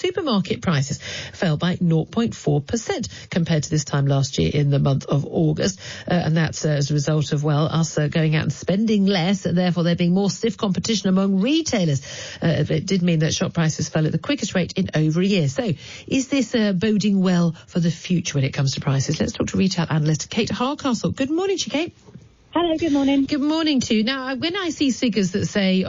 supermarket prices fell by 0.4% compared to this time last year in the month of August. And that's as a result of, us going out and spending less, and therefore there being more stiff competition among retailers. It did mean that shop prices fell at the quickest rate in over a year. So is this boding well for the future when it comes to prices? Let's talk to retail analyst Kate Hardcastle. Good morning to you, Kate. Hello, good morning. Good morning to you. Now, when I see figures that say,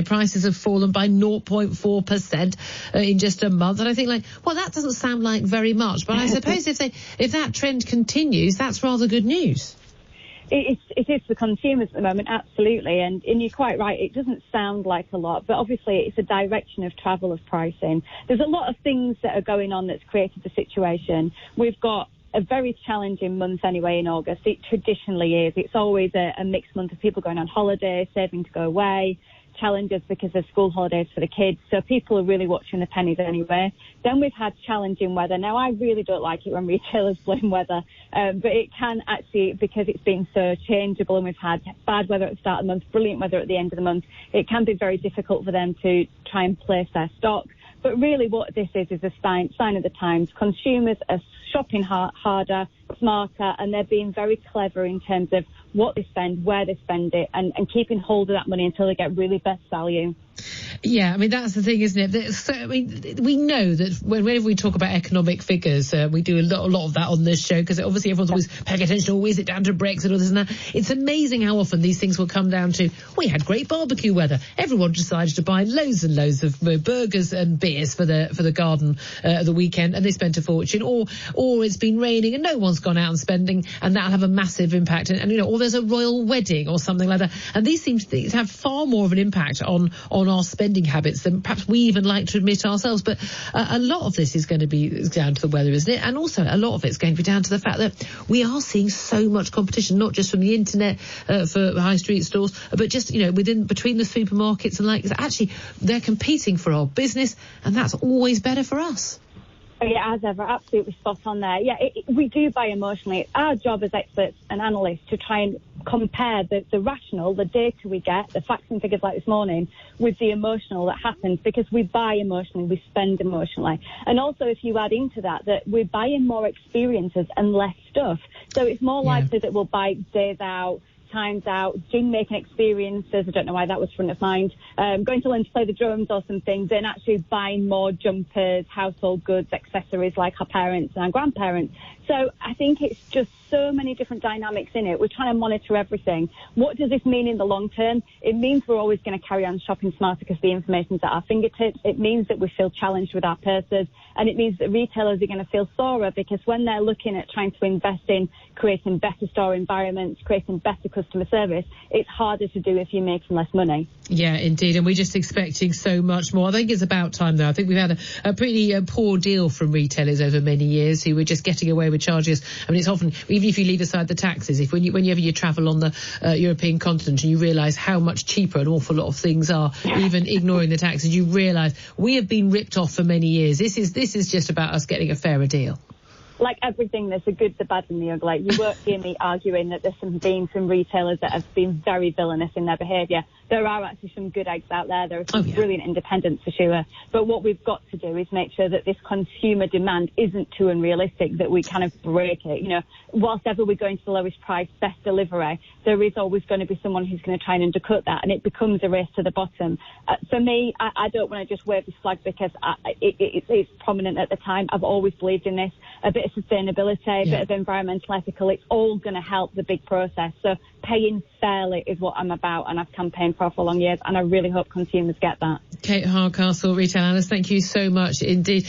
prices have fallen by 0.4% in just a month, and I think that doesn't sound like very much. But I suppose if that trend continues, that's rather good news. It is for consumers at the moment, absolutely. And you're quite right, it doesn't sound like a lot, but obviously it's a direction of travel of pricing. There's a lot of things that are going on that's created the situation. We've got a very challenging month anyway in August. It traditionally is. It's always a mixed month of people going on holiday, saving to go away, challenges because of school holidays for the kids. So people are really watching the pennies anyway. Then we've had challenging weather. Now, I really don't like it when retailers blame weather, but it can actually, because it's been so changeable and we've had bad weather at the start of the month, brilliant weather at the end of the month, it can be very difficult for them to try and place their stock. But really what this is a sign of the times. Consumers are shopping harder, smarter, and they're being very clever in terms of what they spend, where they spend it, and keeping hold of that money until they get really best value. Yeah, I mean, that's the thing, isn't it? So, we know that whenever we talk about economic figures, we do a lot of that on this show, because obviously everyone's always paying attention, is it down to Brexit or this and that? It's amazing how often these things will come down to, we had great barbecue weather. Everyone decided to buy loads and loads of burgers and beers for the garden the weekend, and they spent a fortune. Or it's been raining and no one's gone out and spending, and that'll have a massive impact. Or there's a royal wedding or something like that. And these seem to have far more of an impact on our spending habits than perhaps we even like to admit ourselves. But a lot of this is going to be down to the weather, isn't it? And also a lot of it's going to be down to the fact that we are seeing so much competition, not just from the internet for high street stores, but just, between the supermarkets and actually they're competing for our business, and that's always better for us. Oh, yeah, as ever, absolutely spot on there. Yeah, we do buy emotionally. It's our job as experts and analysts to try and compare the rational, the data we get, the facts and figures like this morning, with the emotional that happens, because we buy emotionally, we spend emotionally. And also, if you add into that we're buying more experiences and less stuff. So it's more likely that we'll buy days out, times out, gym making experiences, I don't know why that was front of mind, going to learn to play the drums or something, then actually buying more jumpers, household goods, accessories like our parents and our grandparents. So I think it's just so many different dynamics in it. We're trying to monitor everything. What does this mean in the long term? It means we're always going to carry on shopping smarter because the information's at our fingertips. It means that we feel challenged with our purses, and it means that retailers are going to feel sorer, because when they're looking at trying to invest in creating better store environments, creating better customer service, it's harder to do if you're making less money. Yeah, indeed. And we're just expecting so much more. I think it's about time, though. I think we've had a pretty poor deal from retailers over many years who were just getting away with charges. I mean, it's often, even if you leave aside the taxes, whenever you travel on the European continent and you realise how much cheaper an awful lot of things are, even ignoring the taxes, you realise we have been ripped off for many years. This is just about us getting a fairer deal. Like everything, there's the good, the bad and the ugly. You won't hear me arguing that there's been some retailers that have been very villainous in their behaviour. There are actually some good eggs out there. There are some brilliant independents for sure. But what we've got to do is make sure that this consumer demand isn't too unrealistic, that we kind of break it. Whilst ever we're going to the lowest price, best delivery, there is always going to be someone who's going to try and undercut that, and it becomes a race to the bottom. For me, I don't want to just wave this flag because it's prominent at the time. I've always believed in this. A bit of sustainability, a bit of environmental ethical, it's all going to help the big process. So paying fairly is what I'm about, and I've campaigned for long years, and I really hope consumers get that. Kate Hardcastle, retail analyst, thank you so much indeed.